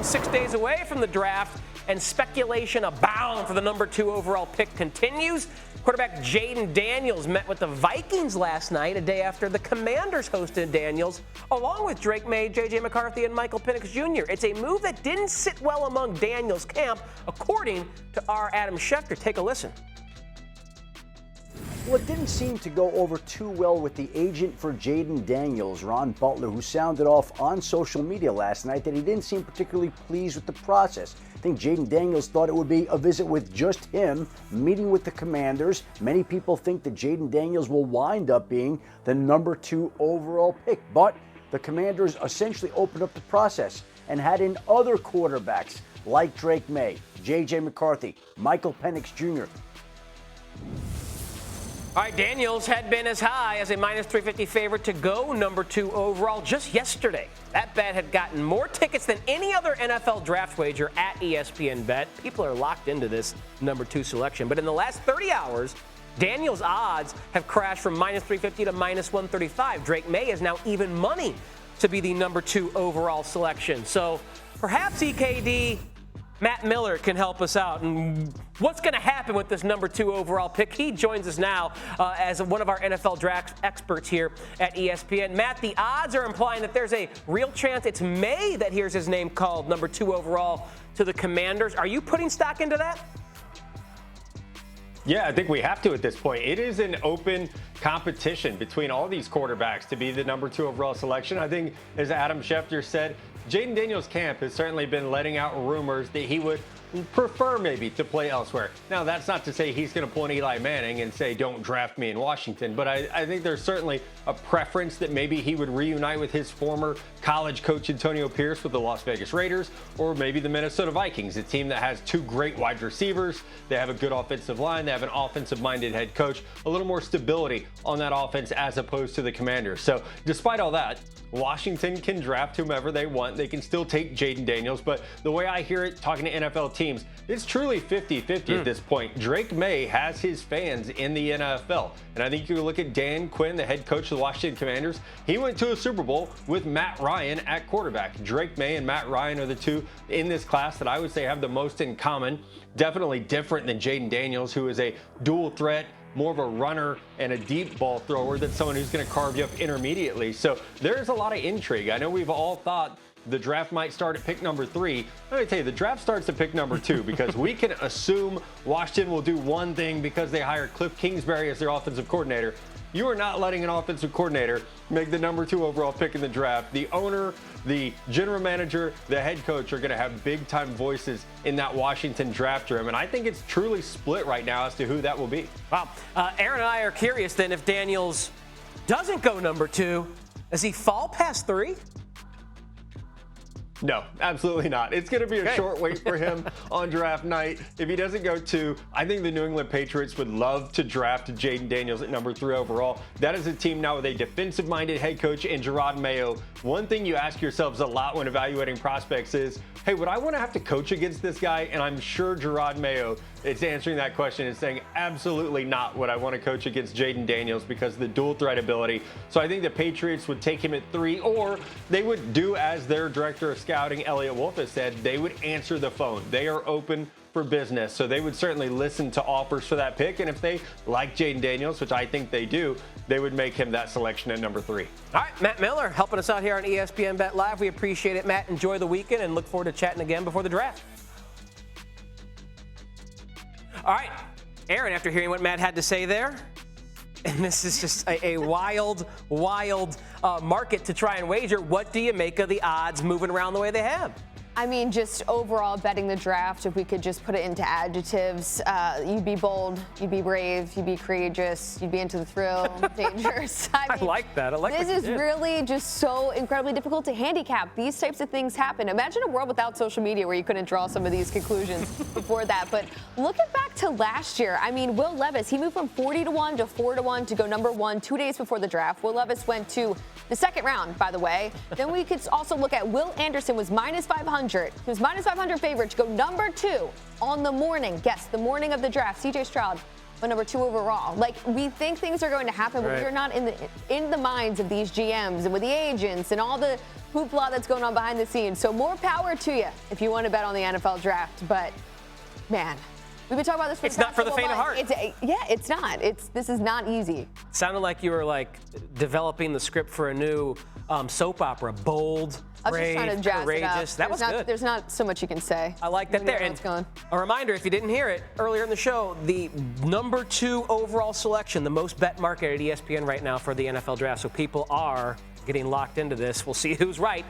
6 days away from the draft, and speculation abound for the number 2 overall pick continues. Quarterback Jayden Daniels met with the Vikings last night, a day after the Commanders hosted Daniels, along with Drake Maye, J.J. McCarthy, and Michael Penix Jr. It's a move that didn't sit well among Daniels' camp, according to our Adam Schefter. Take a listen. Well, it didn't seem to go over too well with the agent for Jayden Daniels, Ron Butler, who sounded off on social media last night that he didn't seem particularly pleased with the process. I think Jayden Daniels thought it would be a visit with just him, meeting with the Commanders. Many people think that Jayden Daniels will wind up being the number 2 overall pick, but the Commanders essentially opened up the process and had in other quarterbacks like Drake Maye, J.J. McCarthy, Michael Penix Jr. All right, Daniels had been as high as a minus 350 favorite to go number 2 overall just yesterday. That bet had gotten more tickets than any other NFL draft wager at ESPN BET. People are locked into this number 2 selection. But in the last 30 hours, Daniels' odds have crashed from minus 350 to minus 135. Drake Maye is now even money to be the number 2 overall selection. So perhaps EKD Matt Miller can help us out. And what's going to happen with this number 2 overall pick? He joins us now as one of our NFL draft experts here at ESPN. Matt, the odds are implying that there's a real chance it's May that hears his name called number 2 overall to the Commanders. Are you putting stock into that? Yeah, I think we have to at this point. It is an open competition between all these quarterbacks to be the number 2 overall selection. I think, as Adam Schefter said, Jayden Daniels' camp has certainly been letting out rumors that he would prefer maybe to play elsewhere. Now, that's not to say he's going to pull an Eli Manning and say, don't draft me in Washington, but I think there's certainly a preference that maybe he would reunite with his former college coach Antonio Pierce with the Las Vegas Raiders, or maybe the Minnesota Vikings, a team that has 2 great wide receivers. They have a good offensive line. They have an offensive-minded head coach, a little more stability on that offense as opposed to the Commanders. So despite all that, Washington can draft whomever they want. They can still take Jayden Daniels, but the way I hear it, talking to NFL teams, it's truly 50-50 at this point. Drake Maye has his fans in the NFL. And I think you look at Dan Quinn, the head coach of the Washington Commanders. He went to a Super Bowl with Matt Ryan at quarterback. Drake Maye and Matt Ryan are the 2 in this class that I would say have the most in common. Definitely different than Jayden Daniels, who is a dual threat, more of a runner and a deep ball thrower than someone who's going to carve you up intermediately. So there's a lot of intrigue. I know we've all thought the draft might start at pick number 3. Let me tell you, the draft starts at pick number 2 because we can assume Washington will do one thing because they hired Cliff Kingsbury as their offensive coordinator. You are not letting an offensive coordinator make the number 2 overall pick in the draft. The owner, the general manager, the head coach are going to have big-time voices in that Washington draft room, and I think it's truly split right now as to who that will be. Wow. Erin and I are curious then, if Daniels doesn't go number 2, does he fall past 3? No, absolutely not. It's going to be a short wait for him on draft night. If he doesn't go 2, I think the New England Patriots would love to draft Jayden Daniels at number 3 overall. That is a team now with a defensive-minded head coach in Jerod Mayo. One thing you ask yourselves a lot when evaluating prospects is, hey, would I want to have to coach against this guy? And I'm sure Jerod Mayo is answering that question and saying, absolutely not would I want to coach against Jayden Daniels because of the dual threat ability. So I think the Patriots would take him at 3, or they would do as their director of scouting, Elliot Wolf, has said, they would answer the phone. They are open for business, so they would certainly listen to offers for that pick, and if they like Jayden Daniels, which I think they do, they would make him that selection at number 3. All right, Matt Miller helping us out here on ESPN Bet Live. We appreciate it, Matt. Enjoy the weekend and look forward to chatting again before the draft. All right, Erin, after hearing what Matt had to say there, and this is just a wild market to try and wager, what do you make of the odds moving around the way they have? I mean, just overall betting the draft, if we could just put it into adjectives, you'd be bold, you'd be brave, you'd be courageous, you'd be into the thrill, dangerous. I mean, like that. I like this is really just so incredibly difficult to handicap. These types of things happen. Imagine a world without social media where you couldn't draw some of these conclusions before that. But looking back to last year, I mean, Will Levis, he moved from 40-1 to 4-1 to go number 1 2 days before the draft. Will Levis went to the second round, by the way. Then we could also look at Will Anderson was minus 500. He was minus 500 favorite to go number 2 on the morning. Guess the morning of the draft. C.J. Stroud went number 2 overall. Like, we think things are going to happen, but we're not in the minds of these GMs and with the agents and all the hoopla that's going on behind the scenes. So more power to you if you want to bet on the NFL draft. But, man, we've been talking about this for It's not for the faint of heart. It's not. This is not easy. Sounded like you were like developing the script for a new soap opera. Bold, I was just brave, trying to jazz courageous. it That up. was good. There's not so much you can say. I like that there. And A reminder, if you didn't hear it earlier in the show, the number 2 overall selection, the most bet market at ESPN right now for the NFL draft. So people are getting locked into this. We'll see who's right.